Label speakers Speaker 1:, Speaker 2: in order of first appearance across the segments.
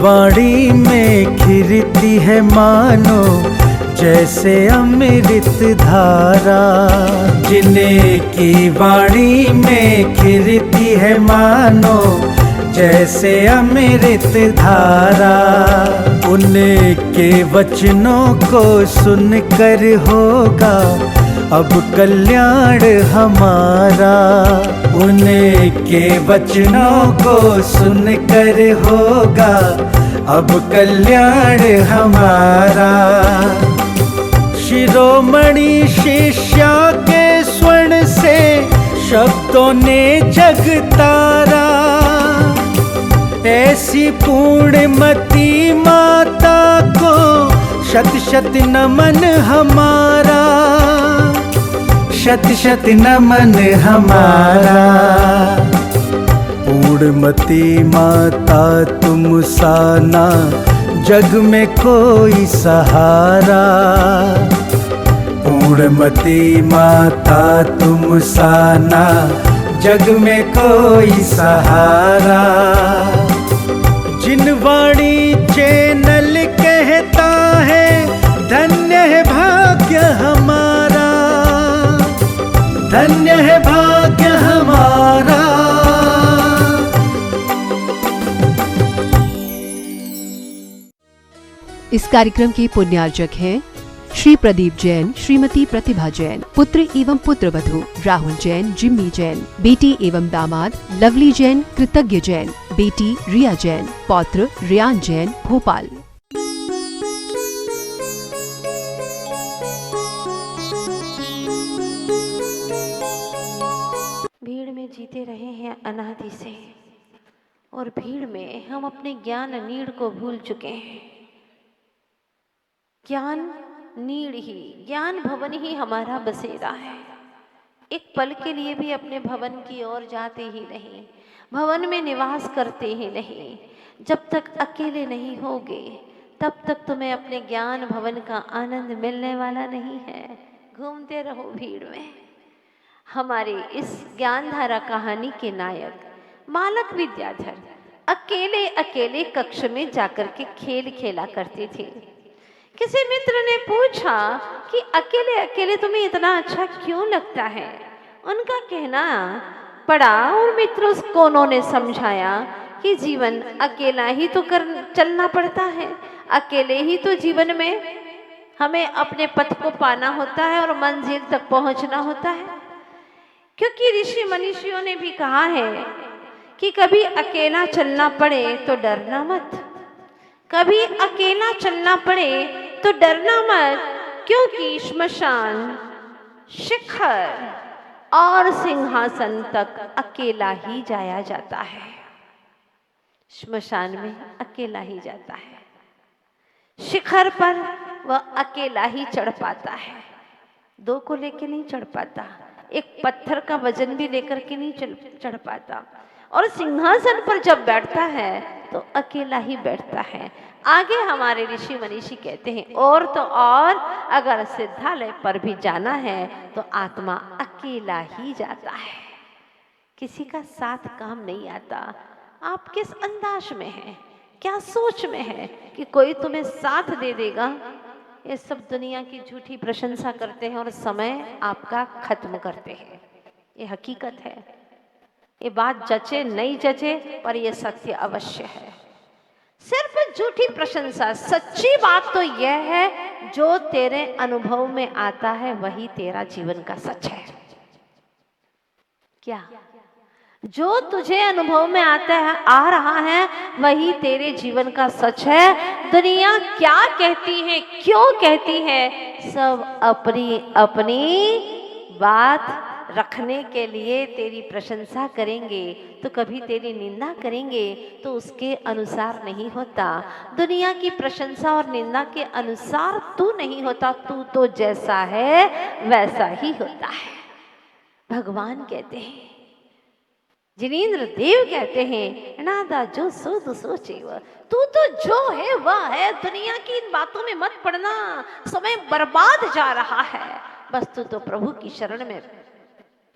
Speaker 1: वाणी में खिरती है मानो जैसे अमृत धारा। जिन्हें की वाणी में खिरती है मानो जैसे अमृत धारा। उनके वचनों को सुनकर होगा अब कल्याण हमारा। उनके वचनों को सुनकर होगा अब कल्याण हमारा। शिरोमणि शिष्या के स्वर्ण से शब्दों ने जग तारा। ऐसी पूर्णमती माता को शत शत नमन हमारा। शत शत नमन हमारा। पूर्णमती माता तुम सा ना जग में कोई सहारा। पूर्णमती माता तुम सा ना जग में कोई सहारा। जिन वाणी चैनल कहता है धन्य है भाग्य हमारा। धन्य है भाग्य हमारा।
Speaker 2: इस कार्यक्रम के पुण्यार्जक हैं श्री प्रदीप जैन, श्रीमती प्रतिभा जैन, पुत्र एवं पुत्रवधू राहुल जैन, जिम्मी जैन, बेटी एवं दामाद लवली जैन, कृतज्ञ जैन, बेटी रिया जैन, पौत्र रियान जैन, भोपाल।
Speaker 3: भीड़ में जीते रहे हैं अनादि से और भीड़ में हम अपने ज्ञान नीड़ को भूल चुके हैं। ज्ञान नीड़ ही, ज्ञान भवन ही हमारा बसेरा है। एक पल के लिए भी अपने भवन की ओर जाते ही नहीं, भवन में निवास करते ही नहीं। जब तक अकेले नहीं होगे तब तक तुम्हें अपने ज्ञान भवन का आनंद मिलने वाला नहीं है। घूमते रहो भीड़ में। हमारे इस ज्ञानधारा कहानी के नायक बालक विद्याधर अकेले अकेले कक्ष में जाकर के खेल खेला करते थे। किसी मित्र ने पूछा कि अकेले अकेले तुम्हें इतना अच्छा क्यों लगता है। उनका कहना पड़ा और मित्रों को उन्होंने समझाया कि जीवन अकेला ही तो चलना पड़ता है। अकेले ही तो जीवन में हमें अपने पथ को पाना होता है और मंजिल तक पहुंचना होता है। क्योंकि ऋषि मनीषियों ने भी कहा है कि कभी अकेला चलना पड़े तो डरना मत। कभी अकेला चलना पड़े तो डरना मत, क्योंकि श्मशान, शिखर और सिंहासन तक अकेला ही जाया जाता है। श्मशान में अकेला ही जाता है, शिखर पर वह अकेला ही चढ़ पाता है, दो को लेके नहीं चढ़ पाता, एक पत्थर का वजन भी लेकर के नहीं चढ़ पाता, और सिंहासन पर जब बैठता है तो अकेला ही बैठता है। आगे हमारे ऋषि मनीषी कहते हैं और तो और अगर सिद्धालय पर भी जाना है तो आत्मा अकेला ही जाता है, किसी का साथ काम नहीं आता। आप किस अंदाज में हैं, क्या सोच में है कि कोई तुम्हें साथ दे देगा। ये सब दुनिया की झूठी प्रशंसा करते हैं और समय आपका खत्म करते हैं। ये हकीकत है, ये बात जचे नहीं जचे पर यह सत्य अवश्य है। सिर्फ झूठी प्रशंसा, सच्ची बात तो यह है जो तेरे अनुभव में आता है वही तेरा जीवन का सच है। क्या जो तुझे अनुभव में आता है, आ रहा है, वही तेरे जीवन का सच है। दुनिया क्या कहती है, क्यों कहती है, सब अपनी अपनी बात रखने के लिए तेरी प्रशंसा करेंगे तो कभी तेरी निंदा करेंगे तो उसके अनुसार नहीं होता। दुनिया की प्रशंसा और निंदा के अनुसार तू नहीं होता, तू तो जैसा है वैसा ही होता है। भगवान कहते हैं, जिनेंद्र देव कहते हैं, नादा जो सोच सोचे वह, तू तो जो है वह है। दुनिया की इन बातों में मत पड़ना, समय बर्बाद जा रहा है। बस तू तो प्रभु की शरण में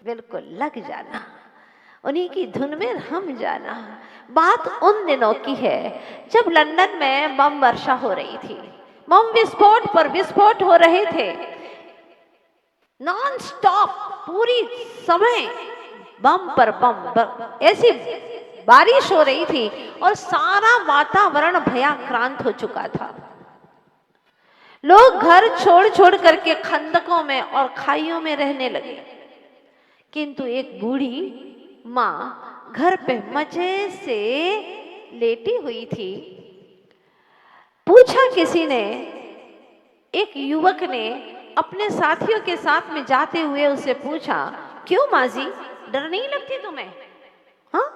Speaker 3: बिल्कुल लग जाना। उन्हीं की धुन में रम जाना। बात उन दिनों की है जब लंदन में बम वर्षा हो रही थी, बम विस्फोट पर विस्फोट हो रहे थे, नॉन स्टॉप पूरी समय बम पर बम, ऐसी बारिश हो रही थी और सारा वातावरण भयाक्रांत हो चुका था। लोग घर छोड़ छोड़ करके खंदकों में और खाइयों में रहने लगे, किंतु एक बूढ़ी माँ घर पे मजे से लेटी हुई थी। पूछा किसी ने, एक युवक ने अपने साथियों के साथ में जाते हुए उससे पूछा, क्यों माँ जी, डर नहीं लगती तुम्हें? हाँ,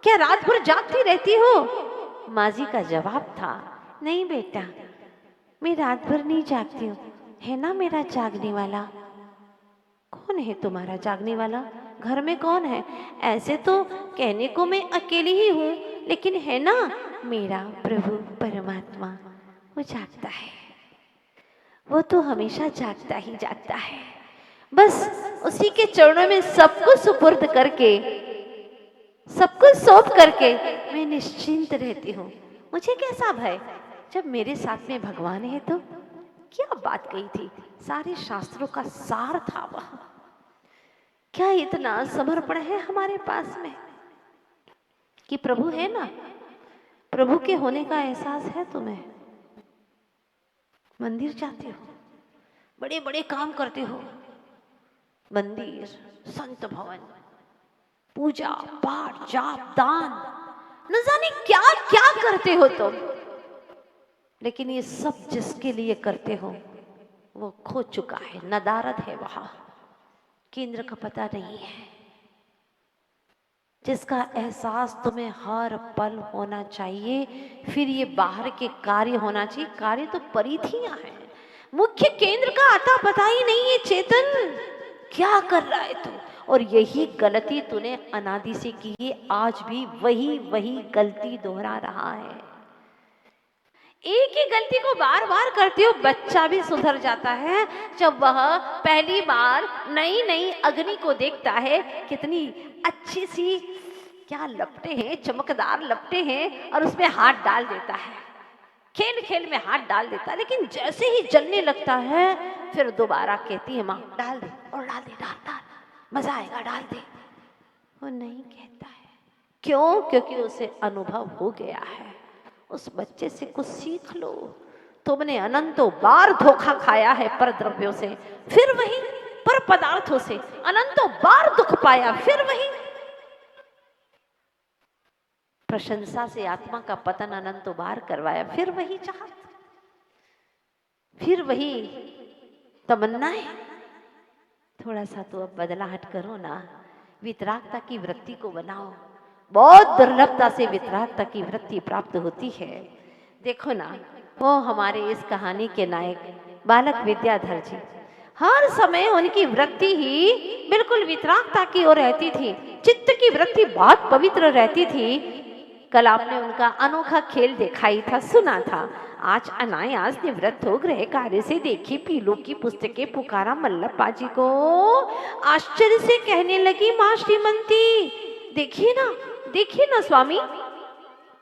Speaker 3: क्या रात भर जागती रहती हो? माँ जी का जवाब था, नहीं बेटा, मैं रात भर नहीं जागती हूँ, है ना मेरा जागने वाला। कौन है तुम्हारा जागने वाला? घर में कौन है? ऐसे तो कहने को मैं अकेली ही हूँ, लेकिन है ना मेरा प्रभु परमात्मा, वो जागता है, वो तो हमेशा जागता ही जागता है। बस उसी के चरणों में सबको सुपुर्द करके, सबको सौंप करके मैं निश्चिंत रहती हूँ। मुझे कैसा भय जब मेरे साथ में भगवान है। तो क्या बात कही थी, सारे शास्त्रों का सार था वह। क्या इतना समर्पण है हमारे पास में कि प्रभु है ना, प्रभु के होने का एहसास है तुम्हें? मंदिर जाते हो, बड़े बड़े काम करते हो, मंदिर, संत भवन, पूजा पाठ, जाप, दान, न जाने क्या क्या करते हो तुम, लेकिन ये सब जिसके लिए करते हो वो खो चुका है, नदारद है, वहां केंद्र का पता नहीं है, जिसका एहसास तुम्हें हर पल होना चाहिए। फिर ये बाहर के कार्य होना चाहिए, कार्य तो परिधियां हैं, मुख्य केंद्र का आता पता ही नहीं है। चेतन क्या कर रहा है तू? और यही गलती तूने अनादि से की है, आज भी वही गलती दोहरा रहा है। एक ही गलती को बार बार करते हो। बच्चा भी सुधर जाता है जब वह पहली बार नई नई अग्नि को देखता है, कितनी अच्छी सी क्या लपटे हैं, चमकदार लपटे हैं, और उसमें हाथ डाल देता है, खेल खेल में हाथ डाल देता है। लेकिन जैसे ही जलने लगता है फिर दोबारा कहती है, माँ डाल दे, और डाल दे, डाल डाल, मजा आएगा, डाल दे। वो नहीं कहता है, क्यों? क्योंकि उसे अनुभव हो गया है। उस बच्चे से कुछ सीख लो। तुमने अनंतों बार धोखा खाया है पर द्रव्यों से, फिर वही पर पदार्थों से अनंतों बार दुख पाया, फिर वही प्रशंसा से आत्मा का पतन अनंतों बार करवाया, फिर वही चाहत, फिर वही तमन्नाएं। थोड़ा सा तो अब बदलाहट करो ना, वितरागता की वृत्ति को बनाओ। बहुत दुर्लभता से वितरागता की वृत्ति प्राप्त होती है। देखो ना, वो हमारे इस कहानी के नायक बालक विद्याधर जी, हर समय उनकी वृत्ति ही बिल्कुल वितरागता की ओर रहती थी, चित्त की वृत्ति बहुत पवित्र रहती थी। कल आपने उनका अनोखा खेल दिखाई था, सुना था। आज अनायास निवृत्त हो गृह कार्य से देखी पीलू की पुस्तकें, पुकारा मल्लप्पा जी को। आश्चर्य से कहने लगी माँ श्रीमंती, देखिए ना स्वामी,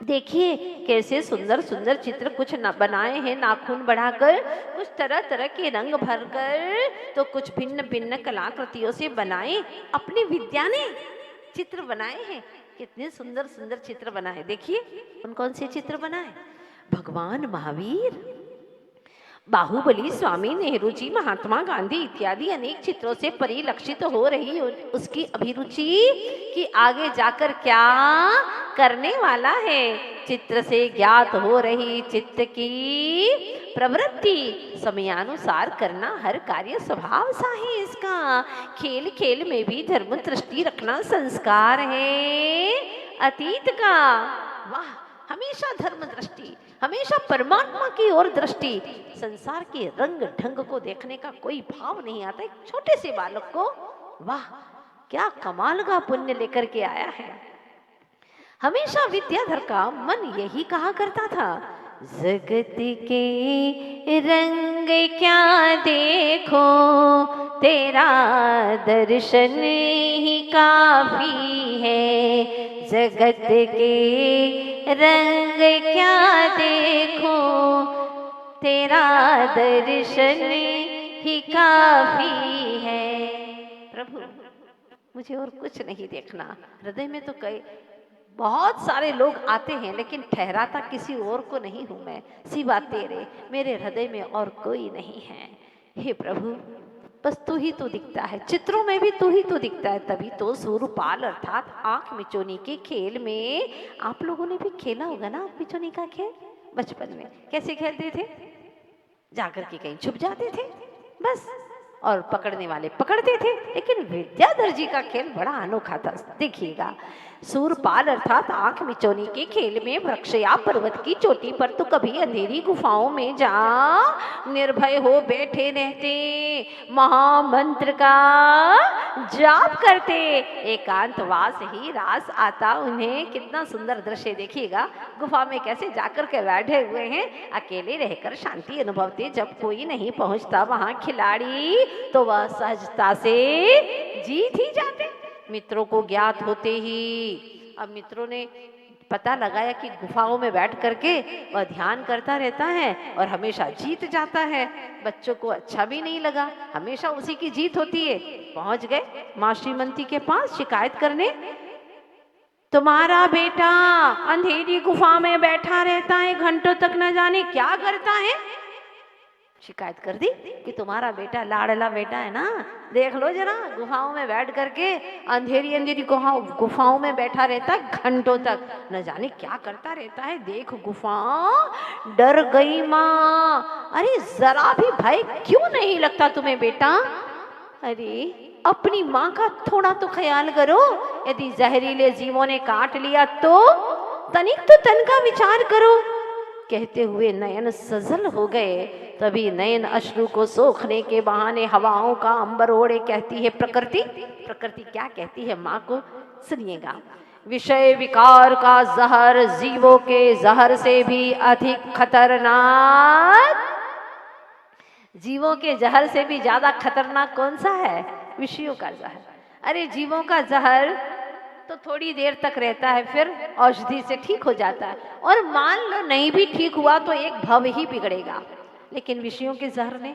Speaker 3: देखिए कैसे सुंदर सुंदर चित्र कुछ न बनाए हैं, नाखून बढ़ाकर, कुछ तरह तरह के रंग भरकर, तो कुछ भिन्न भिन्न कलाकृतियों से बनाए, अपनी विद्या ने चित्र बनाए हैं। कितने सुंदर सुंदर चित्र बनाए, देखिए। कौन कौन से चित्र बनाए? भगवान महावीर, बाहुबली, स्वामी नेहरू जी, महात्मा गांधी इत्यादि अनेक चित्रों से परिलक्षित हो रही उसकी अभिरुचि कि आगे जाकर क्या करने वाला है। चित्र से ज्ञात हो रही चित्त की प्रवृत्ति समयानुसार करना हर कार्य स्वभाव सा है इसका। खेल खेल में भी धर्म दृष्टि रखना संस्कार है अतीत का। वाह, हमेशा धर्म दृष्टि, हमेशा परमात्मा की ओर दृष्टि। संसार के रंग ढंग को देखने का कोई भाव नहीं आता। एक छोटे से बालक को वाह क्या कमाल का पुण्य लेकर के आया है। हमेशा विद्याधर का मन यही कहा करता था, जगत के रंग क्या देखो, तेरा दर्शन ही काफी है, जगत के रंग क्या देखूं, तेरा दर्शन ही काफी है। प्रभु मुझे और कुछ नहीं देखना। हृदय में तो कई बहुत सारे लोग आते हैं, लेकिन ठहराता किसी और को नहीं हूं मैं, सिवा तेरे मेरे हृदय में और कोई नहीं है। हे प्रभु बस तू ही तो दिखता है, चित्रों में भी तू ही तो दिखता है। तभी तो सूरपाल अर्थात आंख मिचोनी के खेल में आप लोगों ने भी खेला होगा ना, आंख मिचोनी का खेल बचपन में। कैसे खेलते थे? जाकर के कहीं छुप जाते थे बस, और पकड़ने वाले पकड़ते थे। लेकिन विद्याधर जी का खेल बड़ा अनोखा था। देखिएगा, सूरपाल अर्थात आंख मिचौनी के खेल में वृक्ष या पर्वत की चोटी पर तो कभी अंधेरी गुफाओं में जा निर्भय हो बैठे रहते, महामंत्र का जाप करते। एकांतवास ही रास आता उन्हें। कितना सुंदर दृश्य देखिएगा, गुफा में कैसे जाकर के बैठे हुए हैं, अकेले रहकर शांति अनुभवते। जब कोई नहीं पहुंचता वहां खिलाड़ी, तो वह सहजता से जीत ही जाते। मित्रों को ज्ञात होते ही अब मित्रों ने पता लगाया कि गुफाओं में बैठ करके वह ध्यान करता रहता है और हमेशा जीत जाता है। बच्चों को अच्छा भी नहीं लगा, हमेशा उसी की जीत होती है। पहुंच गए मां श्रीमती के पास शिकायत करने, तुम्हारा बेटा अंधेरी गुफा में बैठा रहता है, घंटों तक न जाने क्या करता है। शिकायत कर दी कि तुम्हारा बेटा लाडला बेटा है ना, देख लो जरा, गुफाओं में बैठ करके अंधेरी अंधेरी गुफाओं में बैठा रहता है, घंटों तक न जाने क्या करता रहता है। देख गुफा, डर गई माँ। अरे जरा भी भय क्यों नहीं लगता तुम्हें बेटा? अरे अपनी माँ का थोड़ा तो ख्याल करो, यदि जहरीले जीवों ने काट लिया तो तनिक तो तन का विचार करो। कहते हुए नयन सजल हो गए। तभी नयन अश्रु को सोखने के बहाने हवाओं का अंबर ओढ़े कहती है प्रकृति। प्रकृति क्या कहती है माँ को, सुनिएगा। विषय विकार का जहर जीवों के जहर से भी अधिक खतरनाक, जीवों के जहर से भी ज्यादा खतरनाक कौन सा है? विषयों का जहर। अरे जीवों का जहर तो थोड़ी देर तक रहता है, फिर औषधि से ठीक हो जाता है, और मान लो नहीं भी ठीक हुआ तो एक भव ही बिगड़ेगा। लेकिन विषयों के जहर ने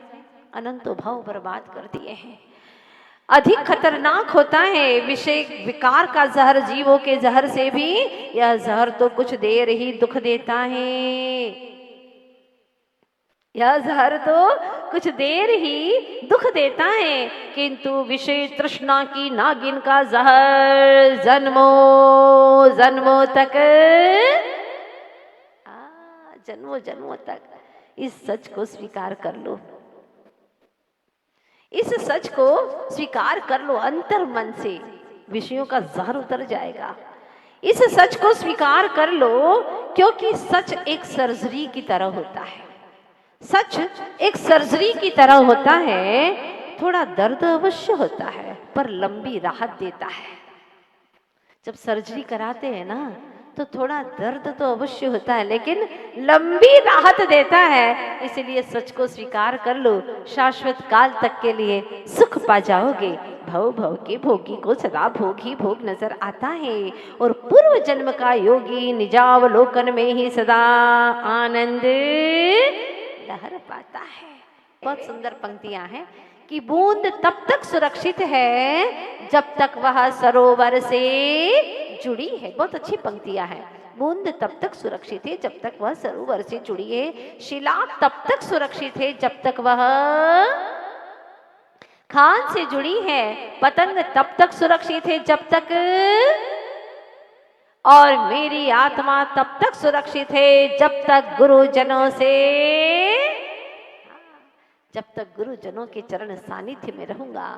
Speaker 3: अनंत भव बर्बाद कर दिए हैं। अधिक खतरनाक होता है विषय विकार का जहर जीवों के जहर से भी। यह जहर तो कुछ देर ही दुख देता है, यह जहर तो कुछ देर ही दुख देता है, किंतु विषय तृष्णा की नागिन का जहर जन्मों जन्मों तक, जन्मों जन्मों तक। इस सच को स्वीकार कर लो, इस सच को स्वीकार कर लो अंतर मन से, विषयों का जहर उतर जाएगा। इस सच को स्वीकार कर लो, क्योंकि सच एक सर्जरी की तरह होता है। सच एक सर्जरी की तरह होता है। थोड़ा दर्द अवश्य होता है, पर लंबी राहत देता है। जब सर्जरी कराते हैं ना, तो थोड़ा दर्द तो अवश्य होता है, लेकिन लंबी राहत देता है। इसलिए सच को स्वीकार कर लो, शाश्वत काल तक के लिए सुख पा जाओगे। भव भव के भोगी को सदा भोग ही भोग नजर आता है, और पूर्व जन्म का योगी निजावलोकन में ही सदा आनंद लहर पाता है। बहुत सुंदर पंक्तियां हैं कि बूंद तब तक सुरक्षित है जब तक वह सरोवर से जुड़ी है। बहुत अच्छी पंक्तियां हैं। बूंद तब तक सुरक्षित है जब तक वह सरोवर से जुड़ी है। शिला तब तक सुरक्षित है जब तक वह खान से जुड़ी है। पतंग तब तक सुरक्षित है जब तक, और मेरी आत्मा तब तक सुरक्षित है जब तक गुरुजनों से, जब तक गुरुजनों के चरण सानिध्य में रहूंगा,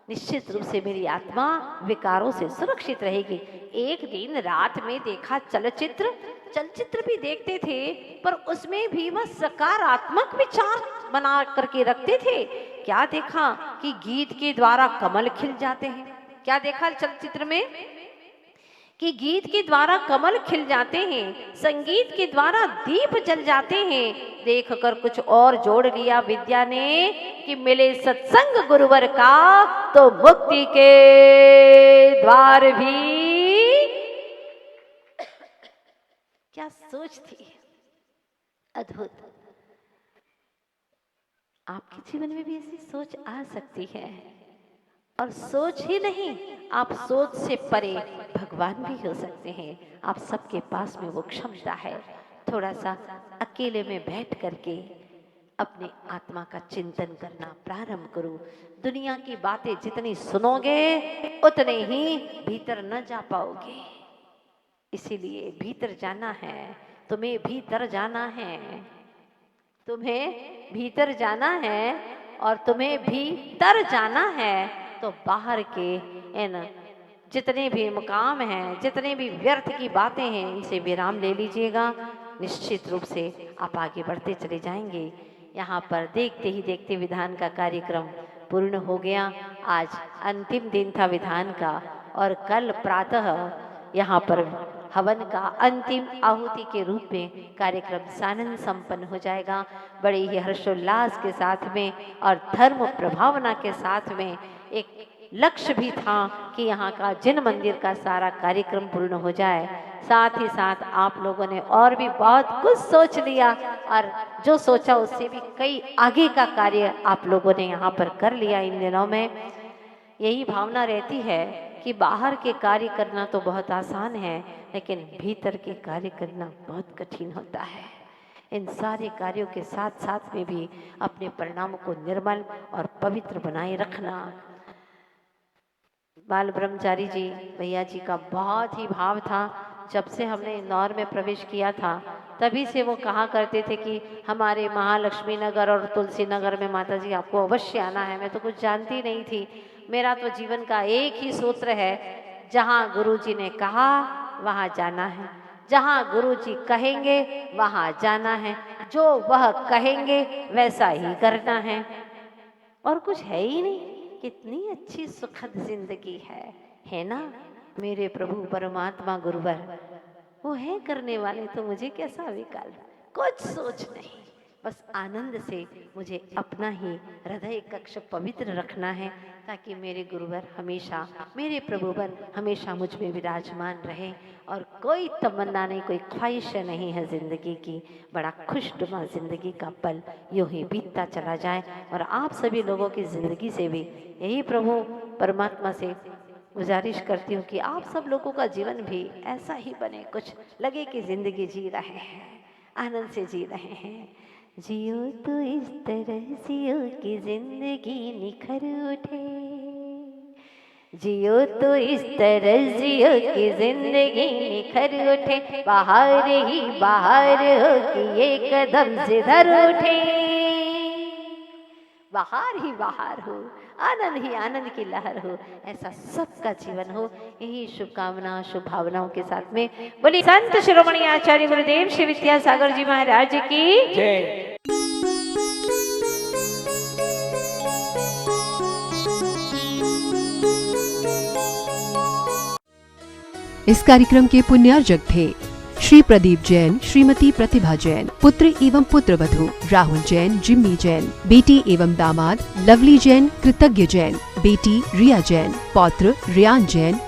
Speaker 3: निश्चित रूप से मेरी आत्मा विकारों से सुरक्षित रहेगी। एक दिन रात में देखा चलचित्र भी देखते थे, पर उसमें भी वह सकारात्मक विचार बना करके रखते थे। क्या देखा कि गीत के द्वारा कमल खिल जाते हैं। क्या देखा चलचित्र में कि गीत के द्वारा कमल खिल जाते हैं, संगीत के द्वारा दीप जल जाते हैं। देख कर कुछ और जोड़ लिया विद्या ने कि मिले सत्संग गुरुवर का तो मुक्ति के द्वार भी। क्या सोच थी, अद्भुत। आपके जीवन में भी ऐसी सोच आ सकती है, और सोच ही नहीं, आप सोच से परे भगवान भी हो सकते हैं। आप सबके पास में वो क्षमता है। थोड़ा सा अकेले में बैठ करके अपने आत्मा का चिंतन करना प्रारंभ करो। दुनिया की बातें जितनी सुनोगे उतने ही भीतर न जा पाओगे। इसीलिए भीतर जाना है, तुम्हें भीतर जाना है, तुम्हें भीतर जाना है, और तुम्हें भीतर जाना है तो बाहर के इन जितने भी मुकाम हैं, जितने भी व्यर्थ की बातें हैं, इनसे विराम ले लीजिएगा। निश्चित रूप से आप आगे बढ़ते चले जाएंगे। यहाँ पर देखते ही देखते विधान का कार्यक्रम पूर्ण हो गया। आज अंतिम दिन था विधान का, और कल प्रातः यहाँ पर हवन का अंतिम आहुति के रूप में कार्यक्रम सानंद संपन्न हो जाएगा। बड़े ही हर्षोल्लास के साथ में और धर्म प्रभावना के साथ में। एक लक्ष्य भी था कि यहाँ का जिन मंदिर का सारा कार्यक्रम पूर्ण हो जाए। साथ ही साथ आप लोगों ने और भी बहुत कुछ सोच लिया, और जो सोचा उससे भी कई आगे का कार्य आप लोगों ने यहाँ पर कर लिया। इन दिनों में यही भावना रहती है कि बाहर के कार्य करना तो बहुत आसान है, लेकिन भीतर के कार्य करना बहुत कठिन होता है। इन सारे कार्यों के साथ साथ में भी अपने परिणामों को निर्मल और पवित्र बनाए रखना। बाल ब्रह्मचारी जी भैया जी का बहुत ही भाव था। जब से हमने इंदौर में प्रवेश किया था तभी से वो कहा करते थे कि हमारे महालक्ष्मी नगर और तुलसी नगर में माता जी आपको अवश्य आना है। मैं तो कुछ जानती नहीं थी। मेरा तो जीवन का एक ही सूत्र है, जहाँ गुरुजी ने कहा वहाँ जाना है, जहाँ गुरुजी कहेंगे वहाँ जाना है, जो वह कहेंगे वैसा ही करना है, और कुछ है ही नहीं। कितनी अच्छी सुखद जिंदगी है ना। मेरे प्रभु परमात्मा गुरुवर वो है करने वाले, तो मुझे कैसा विकल्प। कुछ सोच नहीं, बस आनंद से मुझे अपना ही हृदय कक्ष पवित्र रखना है, ताकि मेरे गुरुवर हमेशा, मेरे प्रभुवन हमेशा मुझ में विराजमान रहे। और कोई तमन्ना नहीं, कोई ख्वाहिश नहीं है जिंदगी की। बड़ा खुशनुमा जिंदगी का पल यूं ही बीतता चला जाए, और आप सभी लोगों की जिंदगी से भी यही प्रभु परमात्मा से गुजारिश करती हूँ कि आप सब लोगों का जीवन भी ऐसा ही बने। कुछ लगे कि जिंदगी जी रहे हैं, आनंद से जी रहे हैं। जियो तो इस तरह जियो कि जिंदगी निखर उठे, जियो तो इस तरह जियो कि जिंदगी निखर उठे, बाहर ही बाहर हो कि ये कदम जिधर उठे, बाहर ही बाहर हो, आनंद ही आनंद की लहर हो, ऐसा सबका जीवन हो। यही शुभकामना शुभ भावनाओं के साथ में बोली संत शिरोमणि आचार्य गुरुदेव श्री विद्यासागर जी महाराज की
Speaker 1: जय।
Speaker 2: इस कार्यक्रम के पुण्यार्जक थे श्री प्रदीप जैन, श्रीमती प्रतिभा जैन, पुत्र एवं पुत्रवधू राहुल जैन, जिम्मी जैन, बेटी एवं दामाद लवली जैन, कृतज्ञ जैन, बेटी रिया जैन, पौत्र रियान जैन,